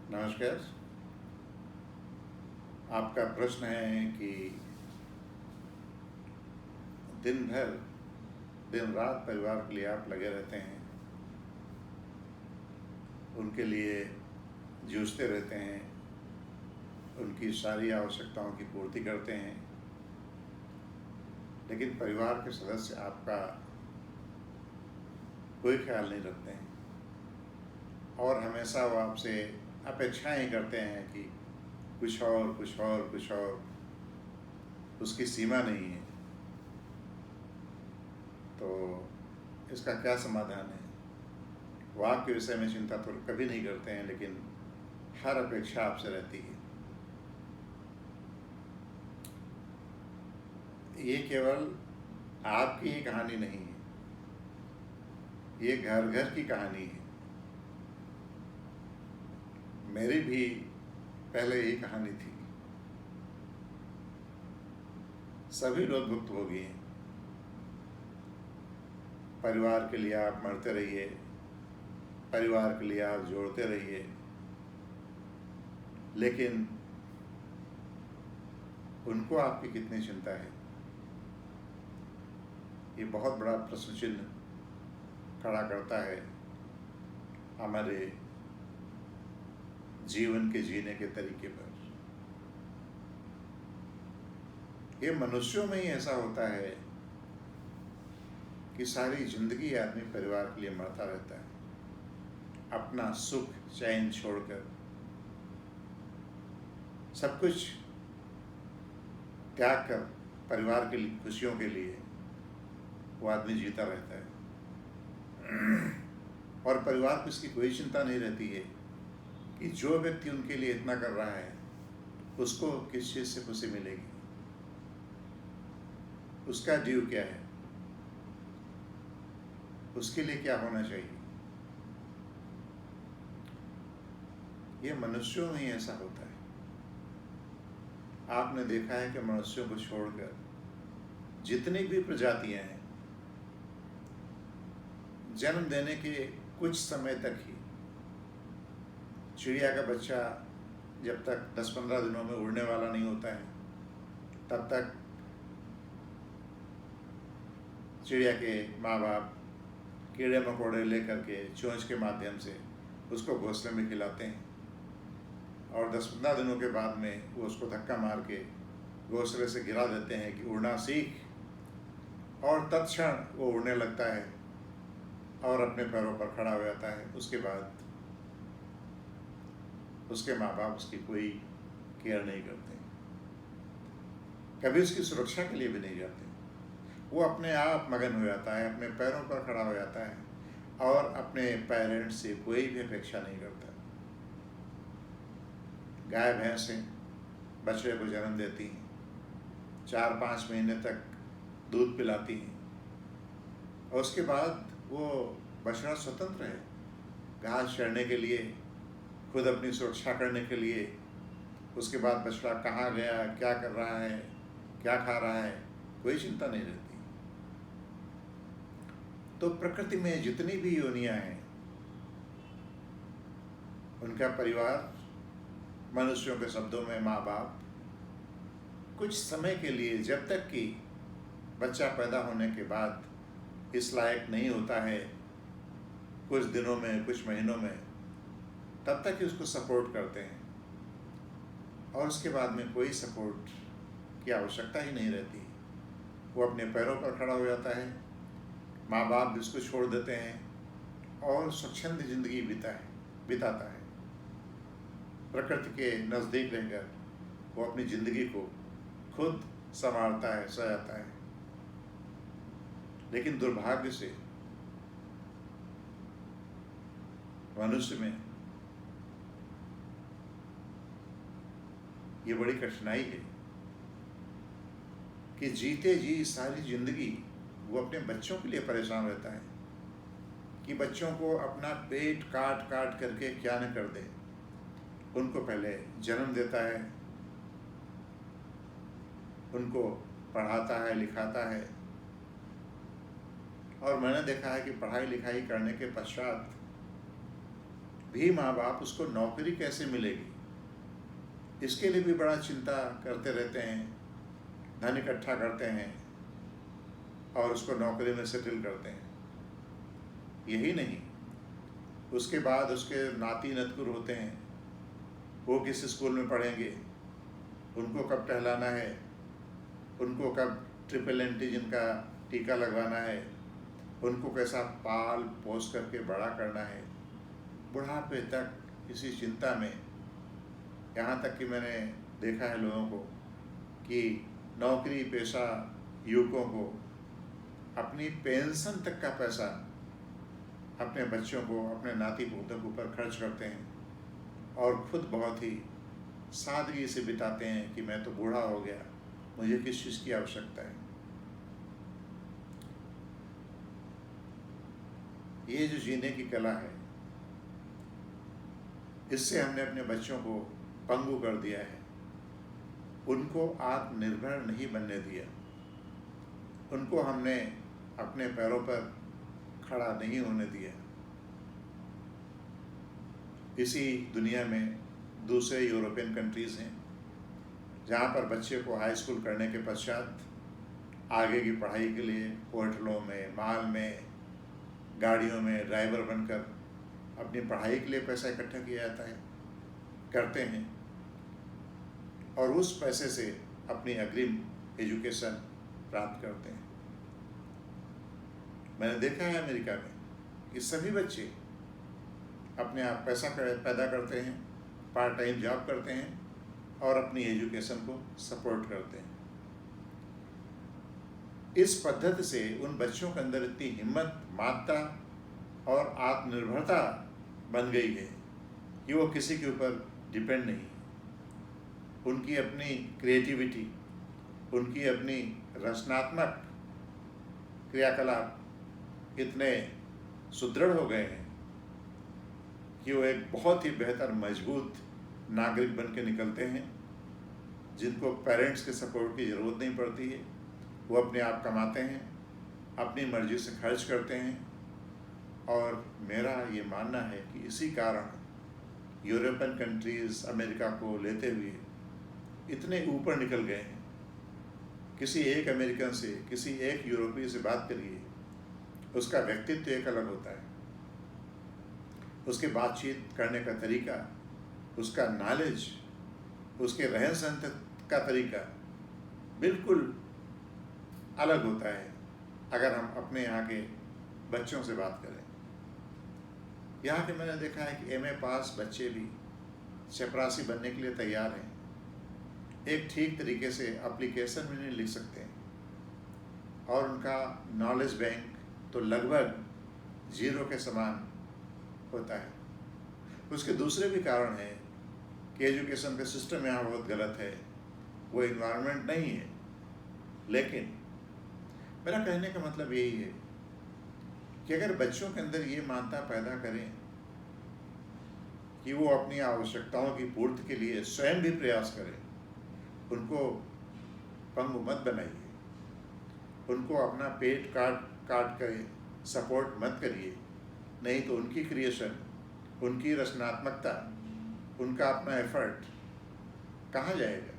नमस्कार। आपका प्रश्न है कि दिन भर दिन रात परिवार के लिए आप लगे रहते हैं, उनके लिए जूझते रहते हैं, उनकी सारी आवश्यकताओं की पूर्ति करते हैं, लेकिन परिवार के सदस्य आपका कोई ख्याल नहीं रखते हैं और हमेशा वो आपसे अपेक्षाएं करते हैं कि कुछ और कुछ और कुछ और, उसकी सीमा नहीं है। तो इसका क्या समाधान है? वो आपके विषय में चिंता तो कभी नहीं करते हैं, लेकिन हर अपेक्षा आपसे रहती है। ये केवल आपकी ही कहानी नहीं है, ये घर घर की कहानी है। मेरी भी पहले यही कहानी थी। सभी लोग भुक्तभोगी हैं। परिवार के लिए आप मरते रहिए, परिवार के लिए आप जोड़ते रहिए, लेकिन उनको आपकी कितनी चिंता है, ये बहुत बड़ा प्रश्न चिन्ह खड़ा करता है हमारे जीवन के जीने के तरीके पर। ये मनुष्यों में ही ऐसा होता है कि सारी जिंदगी आदमी परिवार के लिए मरता रहता है, अपना सुख चैन छोड़कर, सब कुछ त्याग कर परिवार के लिए, खुशियों के लिए वो आदमी जीता रहता है। और परिवार को इसकी कोई चिंता नहीं रहती है कि जो व्यक्ति उनके लिए इतना कर रहा है उसको किस चीज़ से खुशी मिलेगी, उसका ड्यू क्या है, उसके लिए क्या होना चाहिए। ये मनुष्यों में ही ऐसा होता है। आपने देखा है कि मनुष्यों को छोड़कर जितनी भी प्रजातियां हैं, जन्म देने के कुछ समय तक ही, चिड़िया का बच्चा जब तक 10-15 दिनों में उड़ने वाला नहीं होता है, तब तक चिड़िया के माँ बाप कीड़े मकोड़े लेकर के चोंच के माध्यम से उसको घोंसले में खिलाते हैं और 10-15 दिनों के बाद में वो उसको धक्का मार के घोंसले से गिरा देते हैं कि उड़ना सीख, और तत्क्षण वो उड़ने लगता है और अपने पैरों पर खड़ा हो जाता है। उसके बाद उसके माँ बाप उसकी कोई केयर नहीं करते, कभी उसकी सुरक्षा के लिए भी नहीं जाते। वो अपने आप मगन हो जाता है, अपने पैरों पर खड़ा हो जाता है और अपने पेरेंट्स से कोई भी अपेक्षा नहीं करता। गाय भैंसें बछड़े को जन्म देती हैं, 4-5 महीने तक दूध पिलाती हैं और उसके बाद वो बछड़ा स्वतंत्र है, घास चरने के लिए, खुद अपनी सुरक्षा करने के लिए। उसके बाद बछड़ा कहाँ गया, क्या कर रहा है, क्या खा रहा है, कोई चिंता नहीं रहती। तो प्रकृति में जितनी भी योनियां हैं, उनका परिवार, मनुष्यों के शब्दों में माँ बाप, कुछ समय के लिए, जब तक कि बच्चा पैदा होने के बाद इस लायक नहीं होता है, कुछ दिनों में, कुछ महीनों में, तब तक ही उसको सपोर्ट करते हैं और उसके बाद में कोई सपोर्ट की आवश्यकता ही नहीं रहती। वो अपने पैरों पर खड़ा हो जाता है, माँ बाप भी उसको छोड़ देते हैं और स्वच्छंद जिंदगी बिताता है। प्रकृति के नज़दीक रहकर वो अपनी ज़िंदगी को खुद संवारता है, सजाता है। लेकिन दुर्भाग्य से मनुष्य में ये बड़ी कठिनाई है कि जीते जी सारी जिंदगी वो अपने बच्चों के लिए परेशान रहता है कि बच्चों को अपना पेट काट काट करके क्या न कर दे। उनको पहले जन्म देता है, उनको पढ़ाता है, लिखाता है, और मैंने देखा है कि पढ़ाई लिखाई करने के पश्चात भी माँ बाप उसको नौकरी कैसे मिलेगी इसके लिए भी बड़ा चिंता करते रहते हैं, धन इकट्ठा करते हैं और उसको नौकरी में सेटल करते हैं। यही नहीं, उसके बाद उसके नाती नतकुर होते हैं, वो किस स्कूल में पढ़ेंगे, उनको कब टहलाना है, उनको कब ट्रिपल एंटीजन का टीका लगवाना है, उनको कैसा पाल पोस करके बड़ा करना है। बुढ़ापे तक इसी चिंता में, यहाँ तक कि मैंने देखा है लोगों को कि नौकरी पेशा युवकों को अपनी पेंशन तक का पैसा अपने बच्चों को, अपने नाती पोतों के ऊपर खर्च करते हैं और खुद बहुत ही सादगी से बिताते हैं कि मैं तो बूढ़ा हो गया, मुझे किस चीज़ की आवश्यकता है। ये जो जीने की कला है, इससे हमने अपने बच्चों को पंगु कर दिया है, उनको आत्मनिर्भर नहीं बनने दिया, उनको हमने अपने पैरों पर खड़ा नहीं होने दिया। इसी दुनिया में दूसरे यूरोपियन कंट्रीज़ हैं जहाँ पर बच्चे को हाई स्कूल करने के पश्चात आगे की पढ़ाई के लिए होटलों में, माल में, गाड़ियों में ड्राइवर बनकर अपनी पढ़ाई के लिए पैसा इकट्ठा किया जाता है, करते हैं और उस पैसे से अपनी अग्रिम एजुकेशन प्राप्त करते हैं। मैंने देखा है अमेरिका में कि सभी बच्चे अपने आप पैसा पैदा करते हैं, पार्ट टाइम जॉब करते हैं और अपनी एजुकेशन को सपोर्ट करते हैं। इस पद्धति से उन बच्चों के अंदर इतनी हिम्मत, मानता और आत्मनिर्भरता बन गई है कि वो किसी के ऊपर डिपेंड नहीं। उनकी अपनी क्रिएटिविटी, उनकी अपनी रचनात्मक क्रियाकलाप इतने सुदृढ़ हो गए हैं कि वो एक बहुत ही बेहतर मजबूत नागरिक बन के निकलते हैं, जिनको पेरेंट्स के सपोर्ट की ज़रूरत नहीं पड़ती है। वो अपने आप कमाते हैं, अपनी मर्जी से खर्च करते हैं और मेरा ये मानना है कि इसी कारण यूरोपियन कंट्रीज़ अमेरिका को लेते हुए इतने ऊपर निकल गए हैं। किसी एक अमेरिकन से, किसी एक यूरोपीय से बात करिए, उसका व्यक्तित्व एक अलग होता है, उसके बातचीत करने का तरीका, उसका नॉलेज, उसके रहन सहन का तरीका बिल्कुल अलग होता है अगर हम अपने यहाँ के बच्चों से बात करें। यहाँ के मैंने देखा है कि एमए पास बच्चे भी चपरासी बनने के लिए तैयार हैं, एक ठीक तरीके से एप्लीकेशन भी नहीं लिख सकते और उनका नॉलेज बैंक तो लगभग जीरो के समान होता है। उसके दूसरे भी कारण हैं कि एजुकेशन का सिस्टम यहाँ बहुत गलत है, वो इन्वायरमेंट नहीं है। लेकिन मेरा कहने का मतलब यही है कि अगर बच्चों के अंदर ये मानता पैदा करें कि वो अपनी आवश्यकताओं की पूर्ति के लिए स्वयं भी प्रयास करें, उनको पंगु मत बनाइए, उनको अपना पेट काट कर सपोर्ट मत करिए, नहीं तो उनकी क्रिएशन, उनकी रचनात्मकता, उनका अपना एफर्ट कहाँ जाएगा।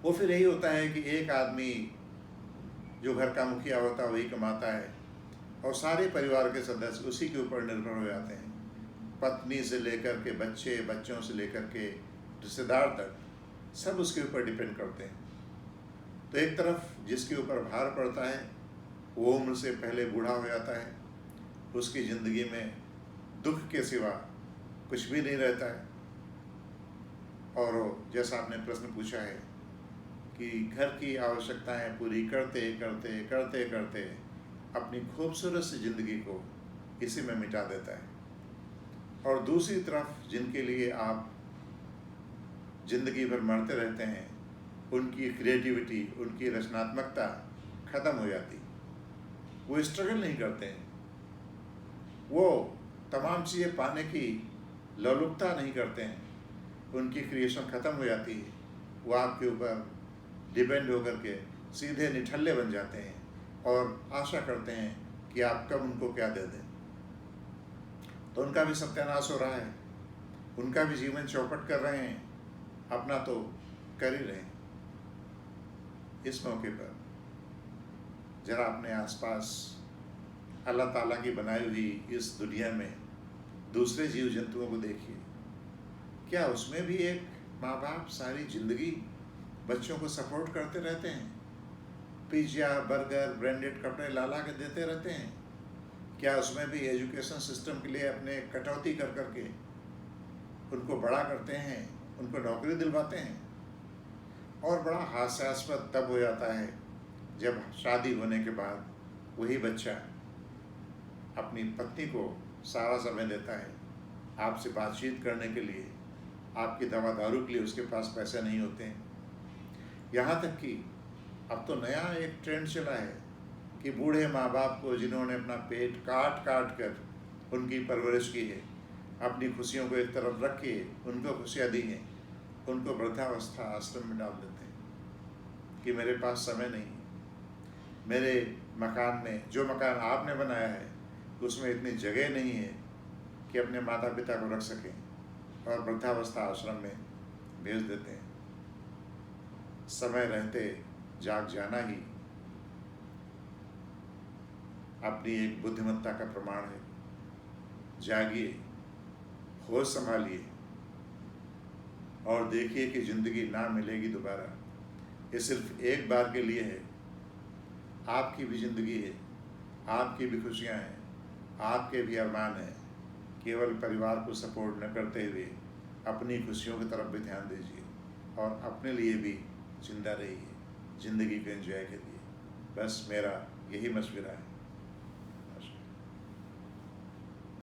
वो फिर यही होता है कि एक आदमी जो घर का मुखिया होता है वही कमाता है और सारे परिवार के सदस्य उसी के ऊपर निर्भर हो जाते हैं। पत्नी से लेकर के बच्चे, बच्चों से लेकर के रिश्तेदार तक सब उसके ऊपर डिपेंड करते हैं। तो एक तरफ जिसके ऊपर भार पड़ता है वो उम्र से पहले बूढ़ा हो जाता है, उसकी ज़िंदगी में दुख के सिवा कुछ भी नहीं रहता है। और जैसा आपने प्रश्न पूछा है कि घर की आवश्यकताएं पूरी करते करते करते करते अपनी खूबसूरत सी ज़िंदगी को इसी में मिटा देता है, और दूसरी तरफ जिनके लिए आप ज़िंदगी भर मरते रहते हैं, उनकी क्रिएटिविटी, उनकी रचनात्मकता ख़त्म हो जाती। वो स्ट्रगल नहीं करते हैं, वो तमाम चीज़ें पाने की लौलुकता नहीं करते हैं, उनकी क्रिएशन ख़त्म हो जाती है। वो आपके ऊपर डिपेंड होकर के सीधे निठल्ले बन जाते हैं और आशा करते हैं कि आप कब उनको क्या दे दें। तो उनका भी सत्यानाश हो रहा है, उनका भी जीवन चौपट कर रहे हैं, अपना तो कर ही रहे हैं। इस मौके पर जरा अपने आसपास अल्लाह ताला की बनाई हुई इस दुनिया में दूसरे जीव जंतुओं को देखिए। क्या उसमें भी एक माँ बाप सारी जिंदगी बच्चों को सपोर्ट करते रहते हैं, पिज्ज़ा बर्गर ब्रांडेड कपड़े ला ला के देते रहते हैं? क्या उसमें भी एजुकेशन सिस्टम के लिए अपने कटौती कर करके उनको बड़ा करते हैं, उनको नौकरी दिलवाते हैं? और बड़ा हास्यास्पद तब हो जाता है जब शादी होने के बाद वही बच्चा अपनी पत्नी को सारा समय देता है आपसे बातचीत करने के लिए, आपकी दवा दारू के लिए उसके पास पैसे नहीं होते हैं। यहाँ तक कि अब तो नया एक ट्रेंड चला है कि बूढ़े माँ बाप को जिन्होंने अपना पेट काट काट कर उनकी परवरिश की है, अपनी खुशियों को एक तरफ रख के उनको खुशियाँ दी हैं, उनको वृद्धावस्था आश्रम में डाल देते हैं कि मेरे पास समय नहीं, मेरे मकान में, जो मकान आपने बनाया है उसमें इतनी जगह नहीं है कि अपने माता पिता को रख सकें, और वृद्धावस्था आश्रम में भेज देते हैं। समय रहते जाग जाना ही अपनी एक बुद्धिमत्ता का प्रमाण है। जागिए, होश संभालिए और देखिए कि जिंदगी ना मिलेगी दोबारा। ये सिर्फ एक बार के लिए है। आपकी भी जिंदगी है, आपकी भी खुशियां हैं, आपके भी अरमान हैं। केवल परिवार को सपोर्ट न करते हुए अपनी खुशियों की तरफ भी ध्यान दीजिए और अपने लिए भी जिंदा रहिए, ज़िंदगी को एंजॉय करिए। बस मेरा यही मशवरा है।